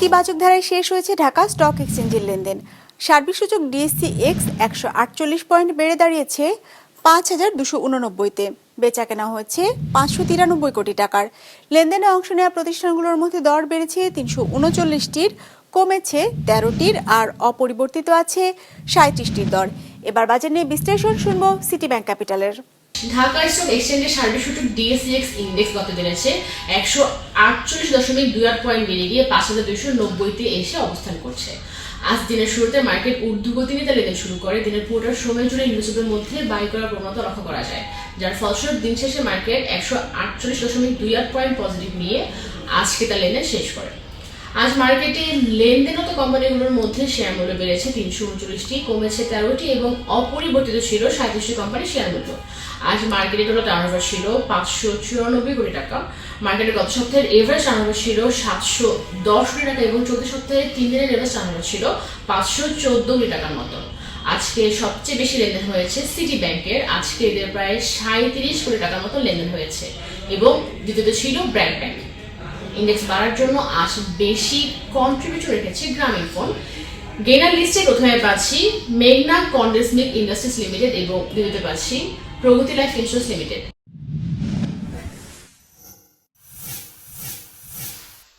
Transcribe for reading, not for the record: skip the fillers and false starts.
ইতিবাচক ধারায় শেষ হয়েছে ঢাকা স্টক এক্সচেঞ্জের লেনদেন। সার্বিক সূচক DSC-X 148 পয়েন্ট বেড়ে দাঁড়িয়েছে ৫,২৮৯তে। বেচাকেনা হয়েছে ৫৯৩ কোটি টাকার। লেনদেনে অংশ নেওয়া প্রতিষ্ঠানগুলোর মধ্যে দর বেড়েছে ৩৩৯টির, কমেছে 13টির, আর অপরিবর্তিত আছে 37টির দর। এবার বাজার নিয়ে বিশ্লেষণ শুনবো সিটি ব্যাংক ক্যাপিটালের। ঢাকা স্টক এক্সচেঞ্জের সার্বিক সূচক DSC-X ইন্ডেক্স গত দিনেছে 148.28 পয়েন্ট বেড়ে গিয়ে ৫,২৯০তে এসে অবস্থান করছে। আজ দিনের শুরুতে মার্কেট ঊর্ধ্বগতি নিতে লেনদেন শুরু করে। দিনের পুরোটা সময় জুড়ে ইন্ডেক্সের মধ্যে বাই করার প্রবণতা লক্ষ্য করা যায়, যার ফলস্বরূপ দিন শেষে মার্কেট 148.28 পয়েন্ট পজিটিভ নিয়ে আজকে তার লেনদেন শেষ করে। আজ মার্কেটে লেনদেনরত কোম্পানিগুলোর মধ্যে শেয়ার মূল্য বেড়েছে ৩৩৯টি, কমেছে 13টি এবং অপরিবর্তিত ছিল 37টি কোম্পানির শেয়ার মূল্য। আজ মার্কেটে টোটাল টার্নওভার ছিল ৫৯৪ কোটি টাকা। মার্কেটের গত সপ্তাহের এভারেজ টার্নওভার ছিল ৭১০ কোটি টাকা এবং চলতি সপ্তাহে 3 দিনের এভারেজ টার্নওভার ছিল ৫১৪ কোটি টাকার মতো। আজকে সবচেয়ে বেশি লেনদেন হয়েছে সিটি ব্যাংকের। আজকে এদের প্রায় ৩৭ কোটি টাকার মতো লেনদেন হয়েছে এবং দ্বিতীয়তে ছিল ব্র্যাক ব্যাংক। ইন্ডেক্স বাড়ার জন্য আজ বেশি কন্ট্রিবিউশন রেখেছে গ্রামীণফোন। গেইনার লিস্টে প্রথমে পাচ্ছি মেঘনা কন্ডেন্স মিল্ক ইন্ডাস্ট্রিজ লিমিটেড এবং দ্বিতীয়তে পাচ্ছি প্রগতি লাইফ ইন্স্যুরেন্স লিমিটেড।